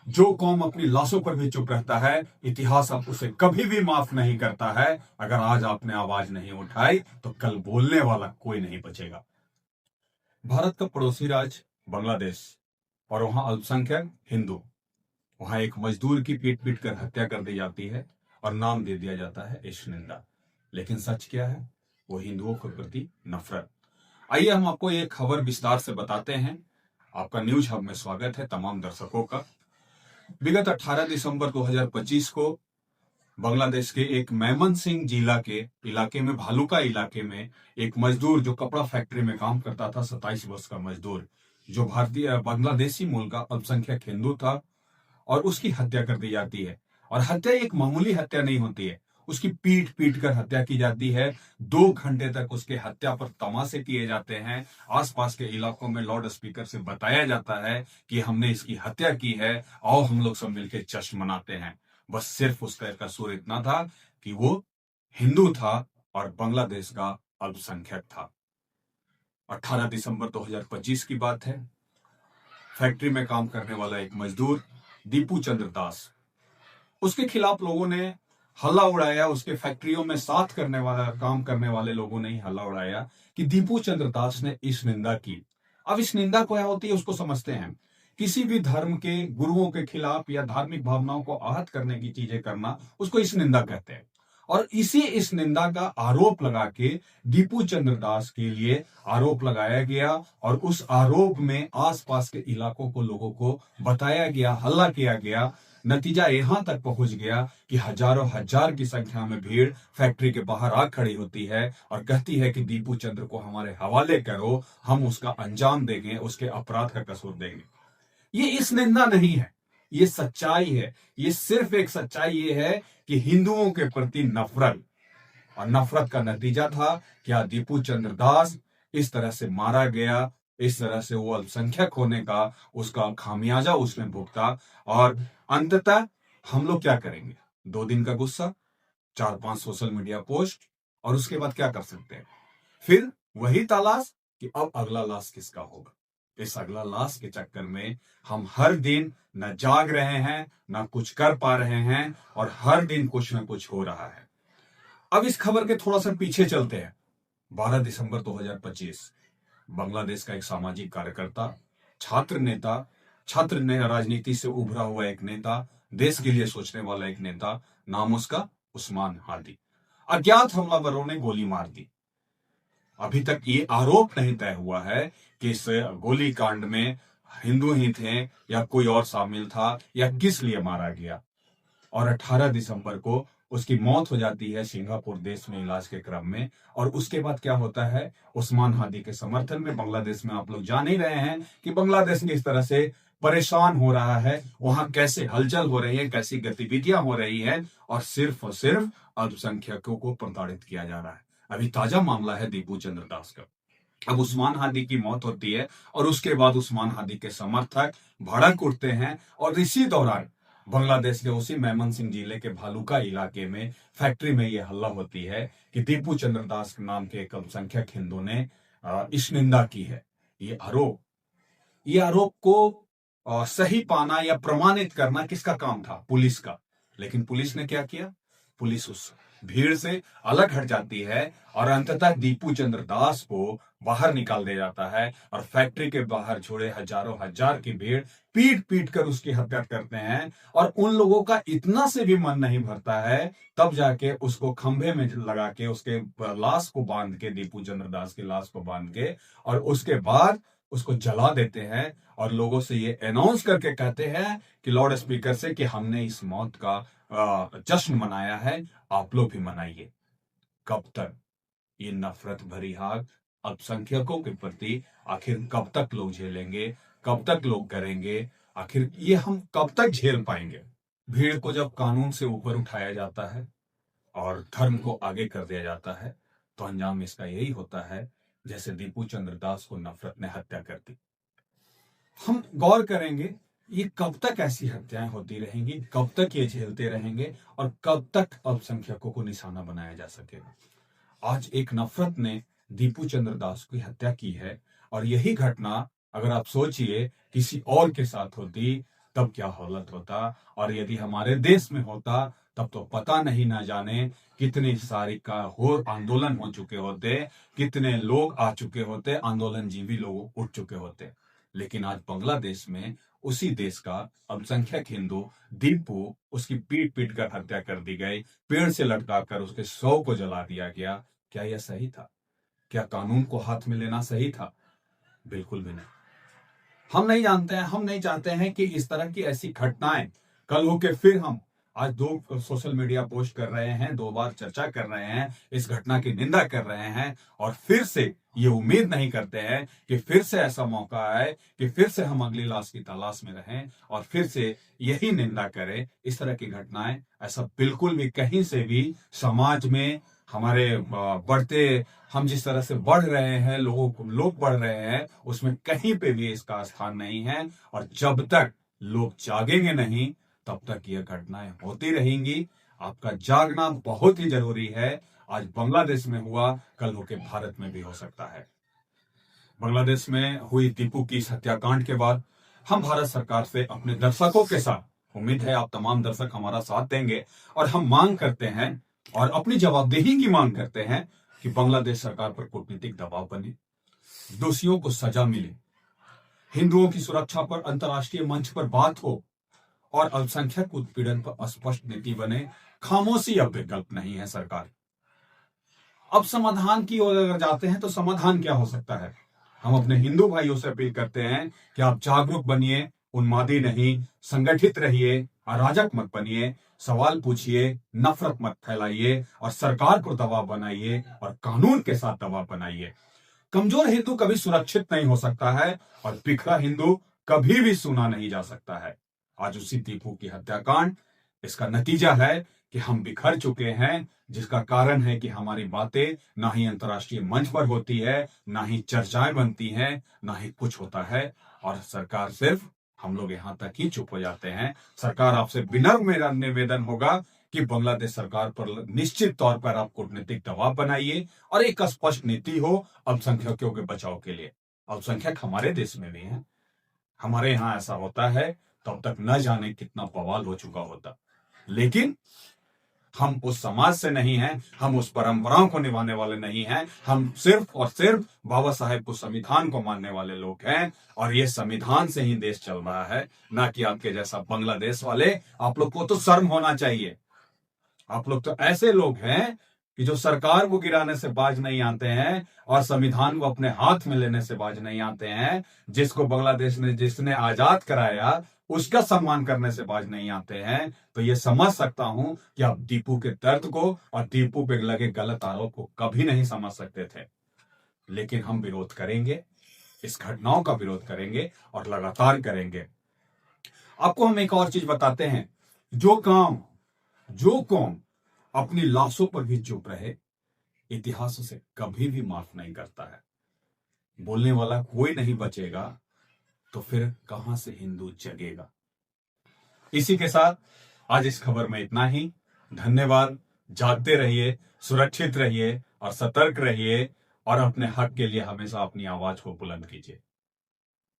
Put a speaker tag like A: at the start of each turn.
A: जो कौम अपनी लाशों पर भी चुप रहता है, इतिहास अब उसे कभी भी माफ नहीं करता है। अगर आज आपने आवाज नहीं उठाई तो कल बोलने वाला कोई नहीं बचेगा। भारत का पड़ोसी राज्य बांग्लादेश, और वहां अल्पसंख्यक हिंदू। वहां एक मजदूर की पीट पीट कर हत्या कर दी जाती है और नाम दे दिया जाता है ईश निंदा। लेकिन सच क्या है? वो हिंदुओं के प्रति नफरत। आइए हम आपको ये खबर विस्तार से बताते हैं। आपका न्यूज हब में स्वागत है तमाम दर्शकों का। विगत 18 दिसंबर 2025 को बांग्लादेश के एक मेमन सिंह जिला के इलाके में, भालुका इलाके में, एक मजदूर जो कपड़ा फैक्ट्री में काम करता था, 27 वर्ष का मजदूर, जो भारतीय बांग्लादेशी मूल का अल्पसंख्यक हिंदू था, और उसकी हत्या कर दी जाती है। और हत्या एक मामूली हत्या नहीं होती है, उसकी पीट पीट कर हत्या की जाती है। 2 घंटे तक उसके हत्या पर तमाशे किए जाते हैं। आसपास के इलाकों में लाउड स्पीकर से बताया जाता है कि हमने इसकी हत्या की है, आओ हम लोग सब मिलकर जश्न मनाते हैं। बस सिर्फ उसका कसूर इतना था कि वो हिंदू था और बांग्लादेश का अल्पसंख्यक था। 18 दिसंबर 2025 की बात है। फैक्ट्री में काम करने वाला एक मजदूर दीपू चंद्र दास, उसके खिलाफ लोगों ने हल्ला उड़ाया। उसके फैक्ट्रियों में साथ करने वाला काम करने वाले लोगों ने ही हल्ला उड़ाया कि दीपू चंद्र दास ने इस निंदा की। अब इस निंदा क्या होती है उसको समझते हैं। किसी भी धर्म के गुरुओं के खिलाफ या धार्मिक भावनाओं को आहत करने की चीजें करना, उसको इस निंदा कहते हैं। और इसी इस निंदा का आरोप लगा के दीपू चंद्र दास के लिए आरोप लगाया गया, और उस आरोप में आसपास के इलाकों को लोगों को बताया गया, हल्ला किया गया। नतीजा यहां तक पहुंच गया कि हजारों हजार की संख्या में भीड़ फैक्ट्री के बाहर आ खड़ी होती है और कहती है कि दीपू चंद्र को हमारे हवाले करो, हम उसका अंजाम देंगे, उसके अपराध का कसूर देंगे। ये इस निंदा नहीं है, ये सच्चाई है। ये सिर्फ एक सच्चाई ये है कि हिंदुओं के प्रति नफरत, और नफरत का नतीजा था क्या दीपू चंद्र दास इस तरह से मारा गया, इस तरह से वो अल्पसंख्यक होने का उसका खामियाजा उसने भुगता। और अंततः हम लोग क्या करेंगे? 2 दिन का गुस्सा, 4-5 सोशल मीडिया पोस्ट, और उसके बाद क्या कर सकते हैं? फिर वही तलाश कि अब अगला लाश किसका होगा। इस अगला लाश के चक्कर में हम हर दिन न जाग रहे हैं, न कुछ कर पा रहे हैं, और हर दिन कुछ न कुछ हो रहा है। अब इस खबर के थोड़ा सा पीछे चलते हैं। 12 दिसंबर 2025, बांग्लादेश का एक सामाजिक कार्यकर्ता, छात्र नेता, छात्र ने राजनीति से उभरा हुआ एक नेता, देश के लिए सोचने वाला एक नेता, नाम उसका उस्मान हादी, अज्ञात हमलावरों ने गोली मार दी। अभी तक ये आरोप नहीं तय हुआ है कि इस गोली कांड में हिंदू ही थे या कोई और शामिल था या किस लिए मारा गया। और 18 दिसंबर को उसकी मौत हो जाती है सिंगापुर देश में इलाज के क्रम में। और उसके बाद क्या होता है? उस्मान हादी के समर्थन में बांग्लादेश में आप लोग जान ही रहे हैं कि बांग्लादेश किस तरह से परेशान हो रहा है, वहां कैसे हलचल हो रही है, कैसी गतिविधियां हो रही है, और सिर्फ अल्पसंख्यकों को प्रताड़ित किया जा रहा है। अभी ताजा मामला है दीपू चंद्र दास का। अब उस्मान हादी की मौत होती है और उसके बाद उस्मान हादी के समर्थक भड़क उठते हैं, और इसी दौरान बांग्लादेश के उसी मेमन सिंह जिले के भालुका इलाके में फैक्ट्री में यह हल्ला होती है कि दीपू चंद्र दास नाम के एक अल्पसंख्यक हिंदू ने इस निंदा की है। ये आरोप को सही पाना या प्रमाणित करना किसका काम था? पुलिस का। लेकिन पुलिस ने क्या किया? पुलिस उस भीड़ से अलग हट जाती है और अंततः दीपू चंद्र दास को बाहर निकाल दिया जाता है, और फैक्ट्री के बाहर छोड़े हजारों हजार की भीड़ पीट पीट कर उसकी हत्या करते हैं। और उन लोगों का इतना से भी मन नहीं भरता है, तब जाके उसको खंभे में लगा के उसके लाश को बांध के, दीपू चंद्र दास की लाश को बांध के, और उसके बाद उसको जला देते हैं, और लोगों से ये अनाउंस करके कहते हैं कि लाउड स्पीकर से कि हमने इस मौत का जश्न मनाया है, आप लोग भी मनाइए। कब तक ये नफरत भरी आग अल्पसंख्यकों के प्रति, आखिर कब तक लोग झेलेंगे? कब तक लोग करेंगे? आखिर ये हम कब तक झेल पाएंगे? भीड़ को जब कानून से ऊपर उठाया जाता है और धर्म को आगे कर दिया जाता है, तो अंजाम इसका यही होता है जैसे दीपू चंद्र दास को नफरत ने हत्या कर दी। हम गौर करेंगे, ये कब तक ऐसी हत्याएं होती रहेंगी? कब तक ये झेलते रहेंगे? और कब तक अल्पसंख्यकों को निशाना बनाया जा सकेगा? आज एक नफरत ने दीपू चंद्र दास की हत्या की है, और यही घटना अगर आप सोचिए किसी और के साथ होती, तब क्या हालत होता। और यदि हमारे देश में होता तब तो पता नहीं ना जाने कितनी सारी का हो आंदोलन हो चुके होते, कितने लोग आ चुके होते, आंदोलन जीवी लोग उठ चुके होते। लेकिन आज बांग्लादेश में उसी देश का अल्पसंख्यक हिंदू दीपू, उसकी पीट पीट कर हत्या कर दी गई, पेड़ से लटकाकर उसके शव को जला दिया गया। क्या यह सही था? क्या कानून को हाथ में लेना सही था? बिल्कुल भी नहीं। हम नहीं जानते हैं, हम नहीं चाहते हैं कि इस तरह की ऐसी घटनाएं कल होके फिर हम आज 2 सोशल मीडिया पोस्ट कर रहे हैं, 2 बार चर्चा कर रहे हैं, इस घटना की निंदा कर रहे हैं और फिर से ये उम्मीद नहीं करते हैं कि फिर से ऐसा मौका आए कि फिर से हम अगली लाश की तलाश में रहें और फिर से यही निंदा करें। इस तरह की घटनाएं ऐसा बिल्कुल भी कहीं से भी समाज में हमारे बढ़ते, हम जिस तरह से बढ़ रहे हैं, लोग बढ़ रहे हैं, उसमें कहीं पे भी इसका स्थान नहीं है। और जब तक लोग जागेंगे नहीं तब तक ये घटनाएं होती रहेंगी। आपका जागना बहुत ही जरूरी है। आज बांग्लादेश में हुआ, कल होके भारत में भी हो सकता है। बांग्लादेश में हुई दीपू की इस हत्याकांड के बाद हम भारत सरकार से अपने दर्शकों के साथ, उम्मीद है आप तमाम दर्शक हमारा साथ देंगे, और हम मांग करते हैं और अपनी जवाबदेही की मांग करते हैं कि बांग्लादेश सरकार पर कूटनीतिक दबाव बने, दोषियों को सजा मिले, हिंदुओं की सुरक्षा पर अंतर्राष्ट्रीय मंच पर बात हो और अल्पसंख्यक उत्पीड़न पर स्पष्ट नीति बने। खामोशी अब विकल्प नहीं है सरकार। अब समाधान की ओर अगर जाते हैं तो समाधान क्या हो सकता है? हम अपने हिंदू भाइयों से अपील करते हैं कि आप जागरूक बनिए, उन्मादी नहीं, संगठित रहिए, अराजक मत बनिए, सवाल पूछिए, नफरत मत फैलाइए और सरकार को दबाव बनाइए और कानून के साथ दबाव बनाइए। कमजोर हिंदू कभी सुरक्षित नहीं हो सकता है और बिखरा हिंदू कभी भी सुना नहीं जा सकता है। आज उसी दीपू की हत्याकांड इसका नतीजा है कि हम बिखर चुके हैं, जिसका कारण है कि हमारी बातें ना ही अंतर्राष्ट्रीय मंच पर होती है, ना ही चर्चाएं बनती हैं, ना ही कुछ होता है और सरकार सिर्फ, हम लोग यहां तक ही चुप हो जाते हैं। सरकार आपसे विनम्र मेरा निवेदन होगा कि बांग्लादेश सरकार पर निश्चित तौर पर आप कूटनीतिक दबाव बनाइए और एक स्पष्ट नीति हो अल्पसंख्यकों के बचाव के लिए। अल्पसंख्यक हमारे देश में भी हैं, हमारे यहां ऐसा होता है तब तक न जाने कितना बवाल हो चुका होता। लेकिन हम उस समाज से नहीं हैं, हम उस परंपराओं को निभाने वाले नहीं हैं। हम सिर्फ और सिर्फ बाबा साहेब को, संविधान को मानने वाले लोग हैं और ये संविधान से ही देश चल रहा है, ना कि आपके जैसा बांग्लादेश वाले। आप लोग को तो शर्म होना चाहिए। आप लोग तो ऐसे लोग हैं कि जो सरकार को गिराने से बाज नहीं आते हैं और संविधान को अपने हाथ में लेने से बाज नहीं आते हैं। जिसको बांग्लादेश ने, जिसने आजाद कराया, उसका सम्मान करने से बाज नहीं आते हैं। तो ये समझ सकता हूं कि आप दीपू के दर्द को और दीपू पे लगे गलत आरोप को कभी नहीं समझ सकते थे। लेकिन हम विरोध करेंगे, इस घटनाओं का विरोध करेंगे और लगातार करेंगे। आपको हम एक और चीज बताते हैं, जो कौम अपनी लाशों पर भी चुप रहे, इतिहास उसे कभी भी माफ नहीं करता है। बोलने वाला कोई नहीं बचेगा तो फिर कहां से हिंदू जगेगा। इसी के साथ आज इस खबर में इतना ही। धन्यवाद। जागते रहिए, सुरक्षित रहिए और सतर्क रहिए और अपने हक के लिए हमेशा अपनी आवाज को बुलंद कीजिए।